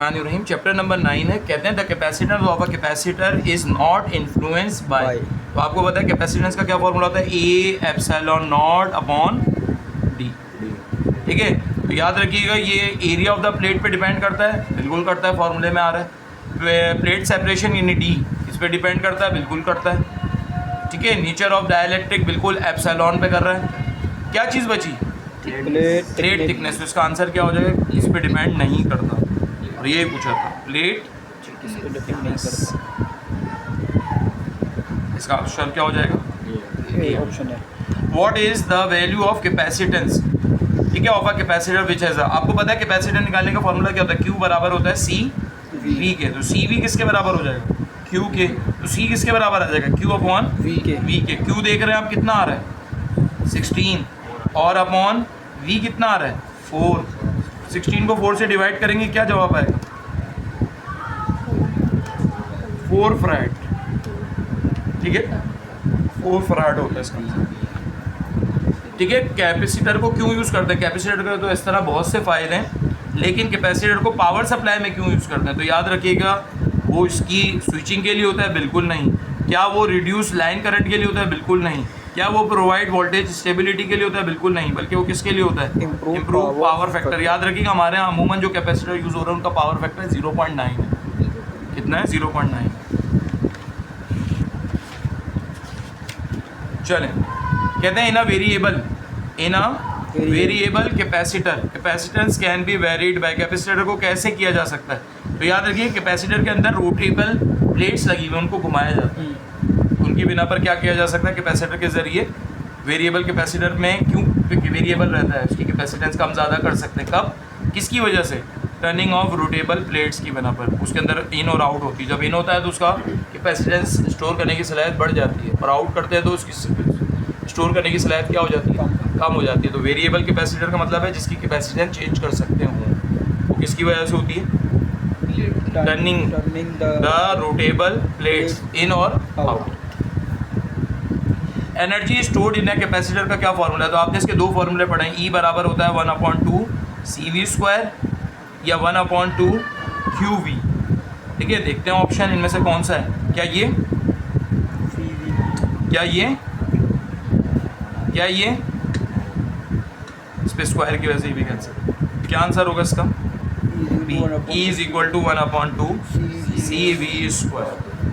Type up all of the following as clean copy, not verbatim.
रहीम chapter number 9 है। कहते हैं the capacitance of a capacitor is not influenced by. तो आपको पता है कैपेसिटेंस का क्या फॉर्मूला होता है, A epsilon not upon D. ठीक है, तो याद रखिएगा ये एरिया ऑफ द प्लेट पे डिपेंड करता है, बिल्कुल करता है, फॉर्मूले में आ रहा है। प्लेट सेपरेशन यानी डी इस पे डिपेंड करता है, बिल्कुल करता है। ठीक है, नेचर ऑफ डाइलेक्ट्रिक बिल्कुल एप्सिलॉन पे कर रहा है। क्या चीज़ बची, प्लेट थिकनेस। तो इसका आंसर क्या हो जाएगा, इस पे डिपेंड नहीं करता। और ये पूछा था प्लेट थिकनेस, इसका ऑप्शन क्या हो जाएगा, ऑप्शन है। What is the value of capacitance, ठीक है, of a capacitor which has, आपको पता है कैपेसिटर निकालने का फॉर्मूला क्या होता है, Q बराबर होता है C V के। तो C V किसके बराबर हो जाएगा, Q के। तो C किसके बराबर आ जाएगा, Q अपॉन V के। Q देख रहे हैं आप कितना आ रहा है 16, और अपॉन V कितना आ रहा है 4। 16 को 4 से डिवाइड करेंगे, क्या जवाब आएगा, 4 फराड। ठीक है, 4 फराड होता है इसका। ठीक है, कैपेसिटर को क्यों यूज़ करते हैं, कैपेसिटर का तो इस तरह बहुत से फ़ायदे हैं, लेकिन कैपेसिटर को पावर सप्लाई में क्यों यूज़ करते हैं, तो याद रखिएगा वो इसकी स्विचिंग के लिए होता है, बिल्कुल नहीं। क्या वो रिड्यूस लाइन करंट के लिए होता है, बिल्कुल नहीं। क्या वो प्रोवाइड वोल्टेज स्टेबिलिटी के लिए होता है, बिल्कुल नहीं। बल्कि वो किसके लिए होता है, इम्प्रूव पावर फैक्टर। याद रखिएगा हमारे यहाँ अमूमन जो कैपेसिटर यूज़ हो रहा है उनका पावर फैक्टर 0.9 है। कितना है, 0.9। चलें, कहते हैं in a variable capacitor capacitance can be varied by. Capacitor को कैसे किया जा सकता है, तो याद रखिए कैपेसिटर के अंदर रोटेबल प्लेट्स लगी हुई, उनको घुमाया जाता है। उनकी बिना पर क्या किया जा सकता है, कैपेसिटर के ज़रिए। वेरिएबल कैपेसिटर में क्यों वेरिएबल रहता है, उसकी कैपेसिटेंस कम ज़्यादा कर सकते हैं। कब, किसकी वजह से, टर्निंग ऑफ रोटेबल प्लेट्स की बिना पर। उसके अंदर इन और आउट होती है, जब इन होता है तो उसका कैपेसिटेंस स्टोर करने की सलाहियत बढ़ जाती है, और आउट करते हैं तो उसकी स्टोर करने की सलाहियत क्या हो जाती है, कम हो जाती है। तो वेरिएबल कैपेसिटर का मतलब है जिसकी कैपेसिटेंस चेंज कर सकते हो। वो किसकी वजह से होती है, टर्निंग द रोटेबल प्लेट्स इन और out. Energy stored in a capacitor का क्या फॉर्मूला है, तो आपने इसके दो फॉर्मूले पढ़े हैं। E बराबर होता है 1/2 CV² या 1/2 QV। ठीक है, देखते हैं ऑप्शन इनमें से कौन सा है। क्या ये, क्या ये, क्या ये, इस पे स्क्वायर की वजह से भी कैंसिल। क्या आंसर होगा इसका, E is equal to 1/2 CV²।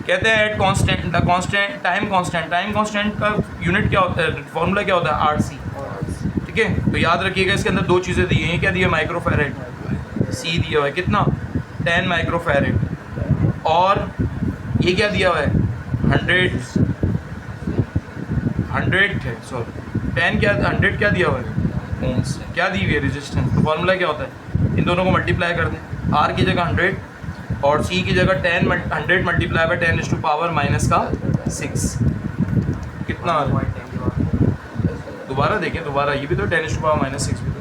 कहते हैं at constant the constant time constant का यूनिट क्या होता है, फॉर्मूला क्या होता है, RC। ठीक है, तो याद रखिएगा इसके अंदर दो चीज़ें दी हैं। क्या दिया, माइक्रोफैरेड, C दिया हुआ है कितना, 10 माइक्रोफैरेड, और ये क्या दिया हुआ है 100 है, सॉरी 10 क्या, 100 क्या दिया हुआ है ओम्स, क्या दी हुई है रेजिस्टेंस। तो फॉर्मूला क्या होता है, इन दोनों को मल्टीप्लाई कर दें, R की जगह 100 और C की जगह 100 मल्टीप्लाई बाय 10⁻⁻6 कितना आ रहा है, दोबारा देखें, दोबारा ये भी तो 10⁻⁻6 भी तो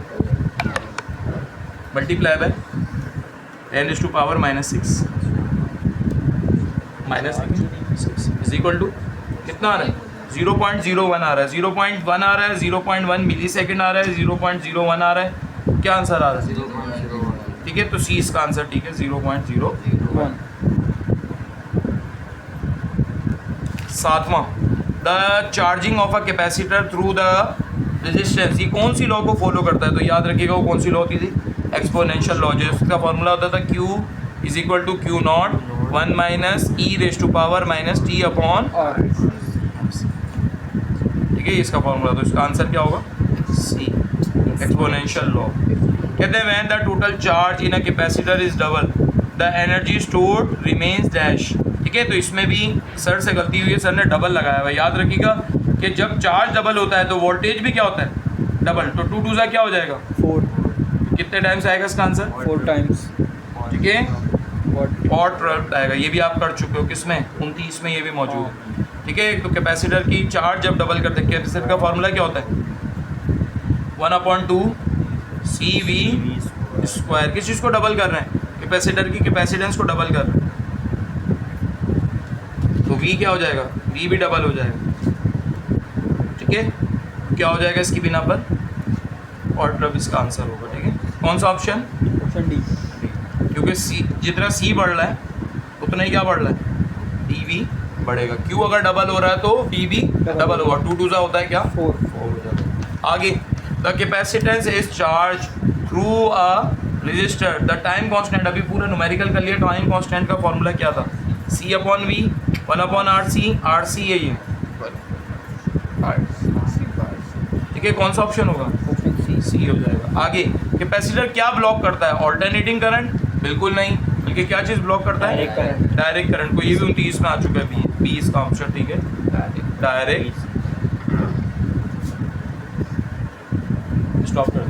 multiply by 10⁻⁻6 is equal to कितना आ रहा है, 0.01 आ रहा है, 0.1 आ रहा है, 0.1 मिली सेकेंड आ रहा है, 0.01 आ रहा है। क्या आंसर आ रहा है, ठीक है, तो सी इसका आंसर ठीक है 0.01। सातवां, the charging of a capacitor through the resistance, ये कौन सी लॉ को फॉलो करता है, तो याद रखिएगा वो कौन सी लॉ होती थी, एक्सपोनेंशियल लॉ। जिसका फॉर्मूला होता था Q is equal to Q0 1 - e⁻⁻t upon. ठीक है, इसका फॉर्मूला, तो इसका आंसर क्या होगा, C एक्सपोनेंशियल लॉ। कहते हैं when the total charge in a capacitor is double the energy stored remains dash. ठीक है, तो इसमें भी सर से गलती हुई है, सर ने डबल लगाया हुआ है। याद रखिएगा कि जब चार्ज डबल होता है तो वोल्टेज भी क्या होता है, डबल। तो 2 2 क्या हो जाएगा 4, कितने टाइम्स आएगा इसका आंसर, 4 टाइम्स। ठीक है, और 12 आएगा। ये भी आप कर चुके हो, किसमें 29 में ये भी मौजूद है। ठीक है, तो कैपेसिटर की चार्ज जब डबल करते हैं, कैपेसिटर का फॉर्मूला क्या होता है 1/2 CV²। किस चीज़ को डबल कर रहे हैं, कैपेसिटर की कैपेसिटेंस को डबल कर रहे हैं, तो V क्या हो जाएगा, V भी डबल हो जाएगा। ठीक है, क्या हो जाएगा इसकी बिना पर, और इसका आंसर होगा। ठीक है, कौन सा ऑप्शन, ऑप्शन डी। क्योंकि सी जितना सी बढ़ रहा है उतना ही क्या बढ़ रहा है, डी वी बढ़ेगा। क्यू अगर डबल हो रहा है तो डी वी डबल होगा। 2 2 होता है क्या, 4। आगे the capacitance is charge through a resistor, the time constant, अभी पूरा न्यूमेरिकल कर लिया। टाइम कांस्टेंट का फॉर्मूला क्या था, C upon V 1 upon R C है ये, ठीक है। कौन सा ऑप्शन होगा, सी हो जाएगा। आगे कैपेसिटर क्या ब्लॉक करता है, ऑल्टरनेटिंग करंट, बिल्कुल नहीं, बल्कि क्या चीज़ ब्लॉक करता है, डायरेक्ट करंट को। ये भी 29 में आ चुका है, बी इसका ऑप्शन, ठीक है, डायरेक्ट। स्टॉप कर